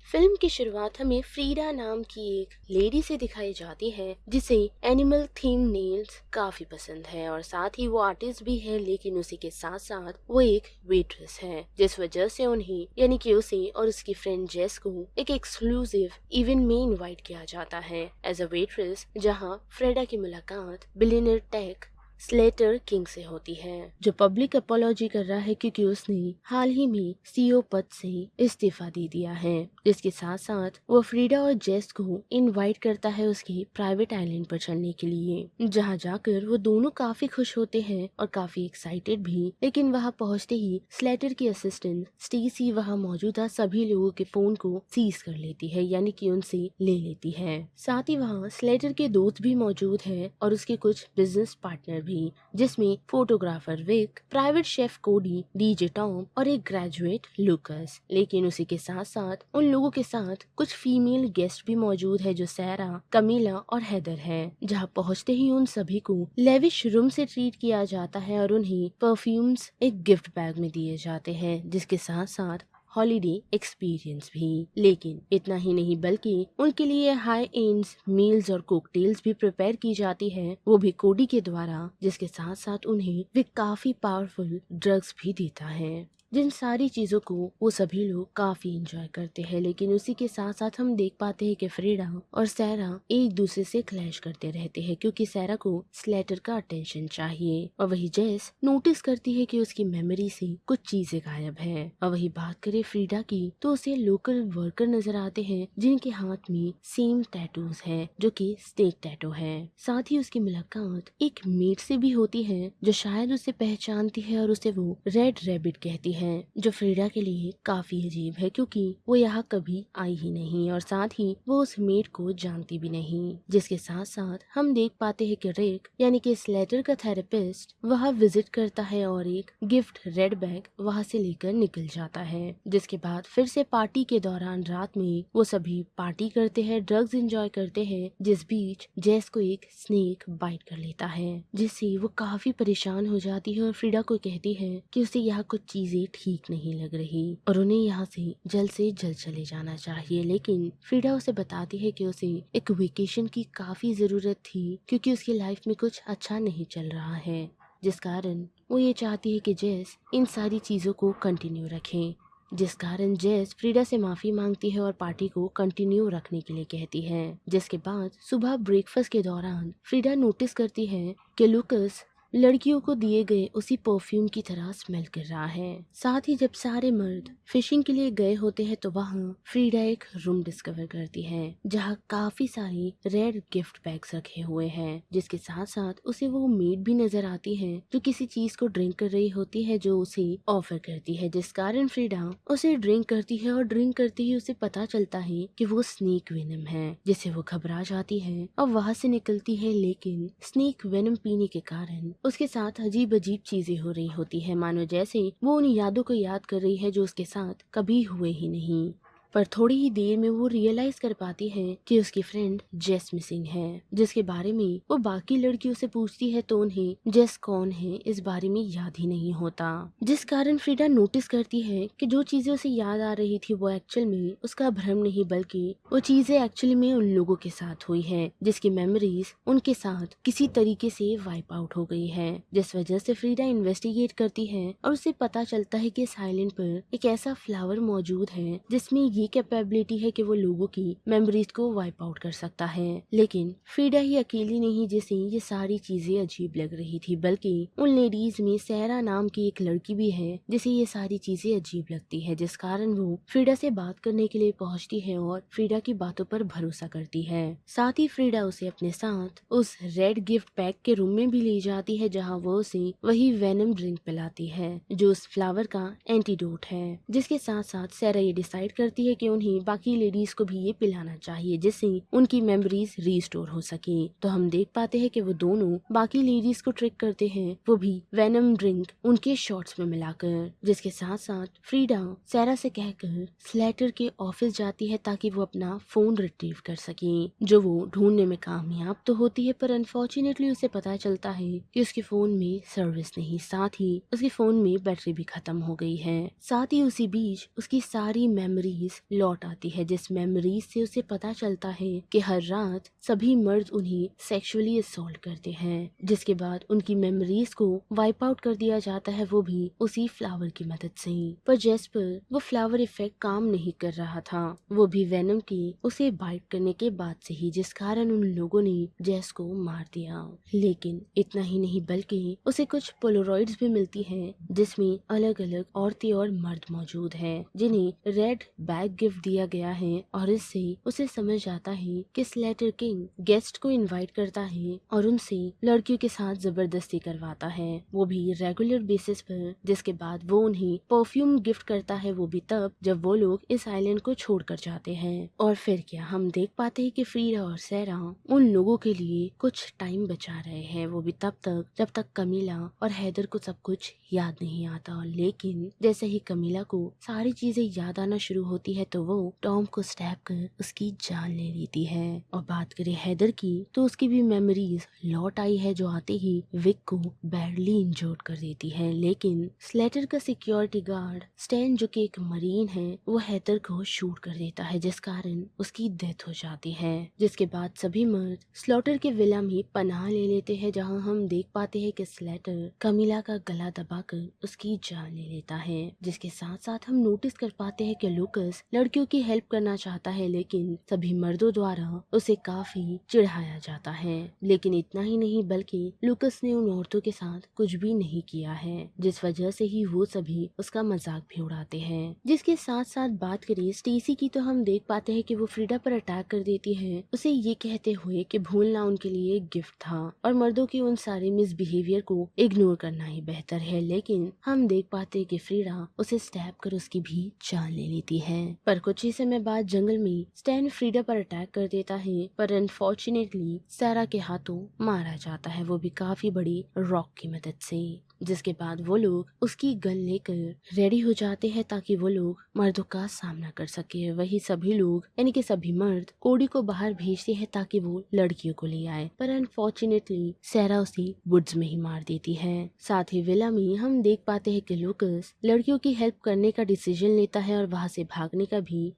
Film की शुरुआत हमें फ्रीडा नाम की एक लेडी से दिखाई जाती है जिसे एनिमल थीम नेल्स काफी पसंद है और साथ ही वो आर्टिस्ट भी है, लेकिन उसी के साथ साथ वो एक वेट्रेस है, जिस वजह से उन्हें यानी कि उसे और उसकी फ्रेंड जेस को एक एक्सक्लूसिव इवेंट में इनवाइट किया जाता है एज अ वेट्रेस, जहां फ्रेडा की मुलाकात बिलियनर टेक स्लेटर किंग से होती है, जो पब्लिक अपॉलॉजी कर रहा है क्योंकि उसने हाल ही में सीईओ पद से इस्तीफा दे दिया है। इसके साथ साथ वो फ्रीडा और जेस को इनवाइट करता है उसके प्राइवेट आइलैंड पर चलने के लिए, जहां जाकर वो दोनों काफी खुश होते हैं और काफी एक्साइटेड भी। लेकिन वहां पहुंचते ही स्लेटर की असिस्टेंट स्टेसी वहां मौजूदा सभी लोगों के फोन को सीज कर लेती है, यानी कि उनसे ले लेती है। साथ ही वहां स्लेटर के दोस्त भी मौजूद है और उसके कुछ बिजनेस पार्टनर भी, जिसमें फोटोग्राफर विक, प्राइवेट शेफ कोडी, डीजे टॉम और एक ग्रेजुएट लुकस। लेकिन उसी के साथ साथ उन लोगों के साथ कुछ फीमेल गेस्ट भी मौजूद है, जो सैरा, कमीला और हैदर है। जहां पहुंचते ही उन सभी को लेविश रूम से ट्रीट किया जाता है और उन्हें परफ्यूम्स एक गिफ्ट बैग में दिए जाते हैं, जिसके साथ साथ हॉलिडे एक्सपीरियंस भी। लेकिन इतना ही नहीं, बल्कि उनके लिए हाई एंड्स मील्स और कोकटेल्स भी प्रिपेयर की जाती है, वो भी कोडी के द्वारा, जिसके साथ साथ उन्हें वे काफी पावरफुल ड्रग्स भी देता है। जिन सारी चीजों को वो सभी लोग काफी एंजॉय करते हैं। लेकिन उसी के साथ साथ हम देख पाते हैं कि फ्रीडा और सैरा एक दूसरे से क्लैश करते रहते हैं, क्योंकि सैरा को स्लेटर का अटेंशन चाहिए और वही जेस नोटिस करती है कि उसकी मेमोरी से कुछ चीजें गायब है। और वही बात करे फ्रीडा की, तो उसे लोकल वर्कर नजर आते हैं जिनके हाथ में सेम टैटूज है, जो कि स्नेक टैटू है। साथ ही उसकी मुलाकात एक मेड से भी होती है, जो शायद उसे पहचानती है और उसे वो रेड रैबिट कहती है, जो फ्रीडा के लिए काफी अजीब है क्योंकि वो यहाँ कभी आई ही नहीं और साथ ही वो उस मेड को जानती भी नहीं। जिसके साथ साथ हम देख पाते हैं कि रिक यानी कि स्लेटर का थेरेपिस्ट वहाँ विजिट करता है और एक गिफ्ट रेड बैग वहाँ से लेकर निकल जाता है। जिसके बाद फिर से पार्टी के दौरान रात में वो सभी पार्टी करते हैं, ड्रग्स एंजॉय करते हैं, जिस बीच जेस को एक स्नेक बाइट कर लेता है, जिससे वो काफी परेशान हो जाती है और फ्रीडा को कहती है कि उसे यहाँ कुछ चीजें ठीक नहीं लग रही और उन्हें यहाँ से जल्द चले जाना चाहिए। लेकिन फ्रीडा उसे बताती है कि उसे एक वेकेशन की काफी जरूरत थी, क्योंकि उसकी लाइफ में कुछ अच्छा नहीं चल रहा है, जिस कारण वो ये चाहती है कि जेस इन सारी चीजों को कंटिन्यू रखें। जिस कारण जेस फ्रीडा से माफी मांगती है और पार्टी को कंटिन्यू रखने के लिए कहती है। जिसके बाद सुबह ब्रेकफास्ट के दौरान फ्रीडा नोटिस करती है कि लुकस लड़कियों को दिए गए उसी परफ्यूम की तरह स्मेल कर रहा है। साथ ही जब सारे मर्द फिशिंग के लिए गए होते हैं तो वहाँ फ्रीडा एक रूम डिस्कवर करती है, जहाँ काफी सारे रेड गिफ्ट बैग्स रखे हुए हैं। जिसके साथ साथ उसे वो मेड भी नजर आती है, जो किसी चीज को ड्रिंक कर रही होती है, जो उसे ऑफर करती है, जिस कारण फ्रीडा उसे ड्रिंक करती है और ड्रिंक करते ही उसे पता चलता है कि वो स्नेक वेनम है, जिससे वो घबरा जाती है और वहाँ से निकलती है। लेकिन स्नेक वेनम पीने के कारण उसके साथ अजीब अजीब चीजें हो रही होती है, मानो जैसे वो उन यादों को याद कर रही है जो उसके साथ कभी हुए ही नहीं। पर थोड़ी ही देर में वो रियलाइज कर पाती है कि उसकी फ्रेंड जेस मिसिंग है, जिसके बारे में वो बाकी लड़कियों से पूछती है तो उन्हें जेस कौन है इस बारे में याद ही नहीं होता। जिस कारण फ्रीडा नोटिस करती है कि जो चीजें उसे याद आ रही थी वो एक्चुअल में उसका भ्रम नहीं, बल्कि वो चीजें एक्चुअली में उन लोगों के साथ हुई है, जिसकी मेमोरीज उनके साथ किसी तरीके से वाइप आउट हो गई है। जिस वजह से फ्रीडा इन्वेस्टिगेट करती है और उसे पता चलता है कि इस आइलैंड पर एक ऐसा फ्लावर मौजूद है जिसमें ये कैपेबिलिटी है कि वो लोगों की मेमोरीज को वाइप आउट कर सकता है। लेकिन फ्रीडा ही अकेली नहीं जिसे ये सारी चीजें अजीब लग रही थी, बल्कि उन लेडीज में सैरा नाम की एक लड़की भी है जिसे ये सारी चीजें अजीब लगती है, जिस कारण वो फ्रीडा से बात करने के लिए पहुंचती है और फ्रीडा की बातों पर भरोसा करती है। साथ ही फ्रीडा उसे अपने साथ उस रेड गिफ्ट पैक के रूम में भी ले जाती है, जहाँ वो उसे वही वेनम ड्रिंक पिलाती है जो उस फ्लावर का एंटीडोट है। जिसके साथ साथ सैरा ये डिसाइड करती है कि उन्हें बाकी लेडीज को भी ये पिलाना चाहिए, जिससे उनकी मेमोरीज रीस्टोर हो सके। तो हम देख पाते हैं कि वो दोनों बाकी लेडीज को ट्रिक करते हैं, वो भी वेनम ड्रिंक उनके शॉट्स में मिलाकर। जिसके साथ साथ फ्रीडा सैरा से कहकर स्लेटर के ऑफिस जाती है ताकि वो अपना फोन रिट्रीव कर सके, जो वो ढूंढने में कामयाब तो होती है, पर अनफॉर्चुनेटली उसे पता चलता है कि उसके फोन में सर्विस नहीं, साथ ही उसके फोन में बैटरी भी खत्म हो गई है। साथ ही उसी बीच उसकी सारी मेमोरीज लौट आती है, जिस मेमोरीज से उसे पता चलता है कि हर रात सभी मर्द उन्हें सेक्सुअली असॉल्ट करते हैं, जिसके बाद उनकी मेमोरीज को वाइप आउट कर दिया जाता है, वो भी उसी फ्लावर की मदद से। पर जेस्पर वो फ्लावर इफेक्ट काम नहीं कर रहा था, वो भी वेनम की उसे बाइट करने के बाद से ही, जिस कारण उन लोगों ने जेस को मार दिया। लेकिन इतना ही नहीं बल्कि उसे कुछ पोलोरॉइड्स भी मिलती हैं, जिसमें अलग अलग औरतें और मर्द मौजूद हैं, जिन्हें रेड बैग गिफ्ट दिया गया है। और इससे उसे समझ आता है कि स्लेटर किंग गेस्ट को इनवाइट करता है और उनसे लड़कियों के साथ जबरदस्ती करवाता है, वो भी रेगुलर बेसिस पर, जिसके बाद वो उन्हें परफ्यूम गिफ्ट करता है, वो भी तब जब वो लोग इस आइलैंड को छोड़कर जाते हैं। और फिर क्या हम देख पाते हैं कि फ्रीडा और सैरा उन लोगों के लिए कुछ टाइम बचा रहे हैं, वो भी तब तक जब तक कमीला और हैदर को सब कुछ याद नहीं आता। लेकिन जैसे ही कमीला को सारी चीजें याद आना शुरू होती है तो वो टॉम को स्टैब कर उसकी जान ले लेती है। और बात करें हैदर की तो उसकी भी मेमोरीज लौट आई है, जो आते ही विक को बैडली इंजर्ड कर देती है। लेकिन स्लेटर का सिक्योरिटी गार्ड स्टैन, जो कि एक मरीन है, वो हैदर को शूट कर देता है, जिस कारण उसकी डेथ हो जाती है। जिसके बाद सभी मर्द स्लॉटर के विला में पनाह ले लेते हैं, जहां हम देख पाते हैं कि स्लेटर कमीला का गला दबाकर उसकी जान ले लेता है। जिसके साथ साथ हम नोटिस कर पाते हैं कि लूकस लड़कियों की हेल्प करना चाहता है, लेकिन सभी मर्दों द्वारा उसे काफी चिढ़ाया जाता है। लेकिन इतना ही नहीं बल्कि लूकस ने उन औरतों के साथ कुछ भी नहीं किया है, जिस वजह से ही वो सभी उसका मजाक भी उड़ाते हैं। जिसके साथ साथ बात करें स्टेसी की तो हम देख पाते हैं कि वो फ्रीडा पर अटैक कर देती है, उसे ये कहते हुए कि भूलना उनके लिए एक गिफ्ट था और मर्दों की उन सारे मिसबिहेवियर को इग्नोर करना ही बेहतर है। लेकिन हम देख पाते हैं कि फ्रीडा उसे स्टैब कर उसकी भी जान ले लेती है। पर कुछ ही समय बाद जंगल में स्टैन फ्रीडा पर अटैक कर देता है, पर अनफॉर्चुनेटली सैरा के हाथों मारा जाता है, वो भी काफी बड़ी रॉक की मदद से। जिसके बाद वो लोग उसकी गन लेकर रेडी हो जाते हैं ताकि वो लोग मर्दों का सामना कर सके। वही सभी लोग यानी कि सभी मर्द कोडी को बाहर भेजते हैं ताकि वो लड़कियों को ले आए, पर अनफॉर्चुनेटली सैरा उसे वुड्स में ही मार देती है। साथ ही विला में हम देख पाते हैं कि लूकस लड़कियों की हेल्प करने का डिसीजन लेता है और वहाँ से भागने का भी,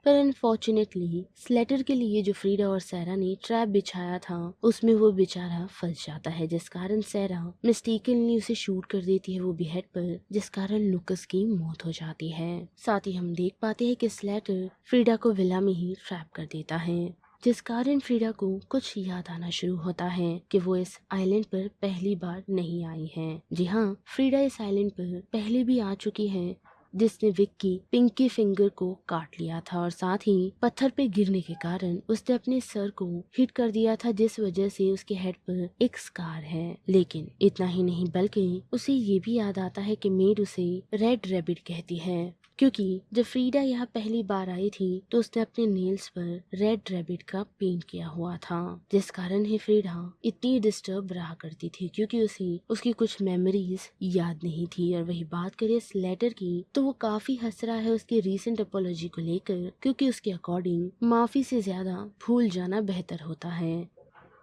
पर अनफॉर्चुनेटली स्लेटर के लिए जो फ्रीडा और सैरा ने ट्रैप बिछाया था उसमें वो बेचारा फंस जाता है, जिस कारण सैरा मिस्टेकनली उसे शूट कर देती है, वो भी हेड पर, जिस कारण लूकस की मौत हो जाती है। साथ ही हम देख पाते हैं कि स्लेटर फ्रीडा को विला में ही ट्रैप कर देता है, जिस कारण फ्रीडा को कुछ याद आना शुरू होता है कि वो इस आइलैंड पर पहली बार नहीं आई है। जी हाँ, फ्रीडा इस आइलैंड पर पहले भी आ चुकी है, जिसने विक की पिंकी फिंगर को काट लिया था और साथ ही पत्थर पे गिरने के कारण उसने अपने सर को हिट कर दिया था, जिस वजह से उसके हेड पर एक स्कार है। लेकिन इतना ही नहीं बल्कि उसे ये भी याद आता है कि मेड उसे रेड रैबिट कहती है, क्योंकि जब फ्रीडा यहाँ पहली बार आई थी तो उसने अपने नेल्स पर रेड रैबिट का पेंट किया हुआ था, जिस कारण ही फ्रीडा इतनी डिस्टर्ब रहा करती थी क्योंकि उसे उसकी कुछ मेमोरीज याद नहीं थी। और वही बात करें इस लेटर की तो वो काफी हंस रहा है उसकी रीसेंट अपोलॉजी को लेकर, क्योंकि उसके अकॉर्डिंग माफी से ज्यादा भूल जाना बेहतर होता है।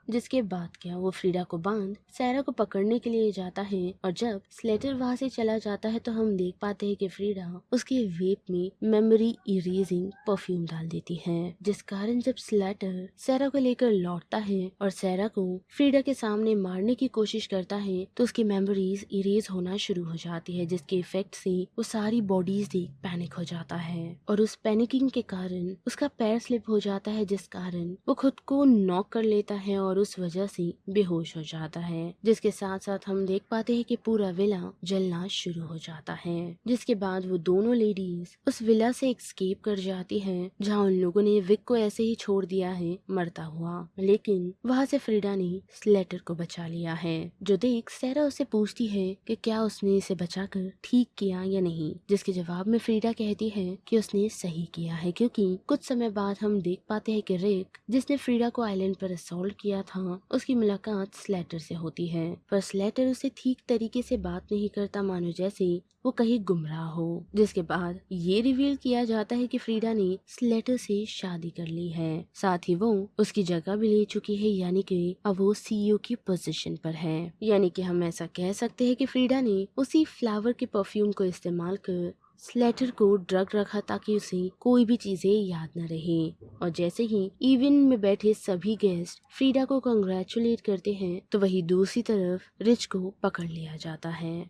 जिसके बाद क्या वो फ्रीडा को बांध सैरा को पकड़ने के लिए जाता है और जब स्लेटर वहाँ से चला जाता है तो हम देख पाते हैं कि फ्रीडा उसके वेप में मेमोरी इरेजिंग परफ्यूम डाल देती है, जिस कारण जब स्लेटर सैरा को लेकर लौटता है और सैरा को फ्रीडा के सामने मारने की कोशिश करता है तो उसकी मेमोरीज इरेज होना शुरू हो जाती है, जिसके इफेक्ट से वो सारी बॉडीज देख पैनिक हो जाता है और उस पैनिकिंग के कारण उसका पैर स्लिप हो जाता है, जिस कारण वो खुद को नॉक कर लेता है और उस वजह से बेहोश हो जाता है। जिसके साथ साथ हम देख पाते हैं कि पूरा विला जलना शुरू हो जाता है। जिसके बाद वो दोनों लेडीज उस विला से एस्केप कर जाती हैं, जहां उन लोगों ने विक को ऐसे ही छोड़ दिया है मरता हुआ, लेकिन वहां से फ्रीडा ने स्लेटर को बचा लिया है। जो देख सैरा उससे पूछती है कि क्या उसने इसे बचाकर ठीक किया या नहीं, जिसके जवाब में फ्रीडा कहती है कि उसने सही किया है, क्योंकि कुछ समय बाद हम देख पाते हैं कि रिक जिसने फ्रीडा को आइलैंड पर असॉल्ट किया था उसकी मुलाकात स्लेटर से होती है, पर स्लेटर उसे ठीक तरीके से बात नहीं करता, मानो जैसे वो कहीं गुमराह हो। जिसके बाद ये रिवील किया जाता है कि फ्रीडा ने स्लेटर से शादी कर ली है, साथ ही वो उसकी जगह भी ले चुकी है, यानी कि अब वो सीईओ की पोजीशन पर है। यानी कि हम ऐसा कह सकते हैं कि फ्रीडा ने उसी फ्लावर के परफ्यूम को इस्तेमाल कर स्लेटर को ड्रग रखा ताकि उसे कोई भी चीजें याद न रहे। और जैसे ही इवेंट में बैठे सभी गेस्ट फ्रीडा को कंग्रेचुलेट करते हैं तो वही दूसरी तरफ रिच को पकड़ लिया जाता है।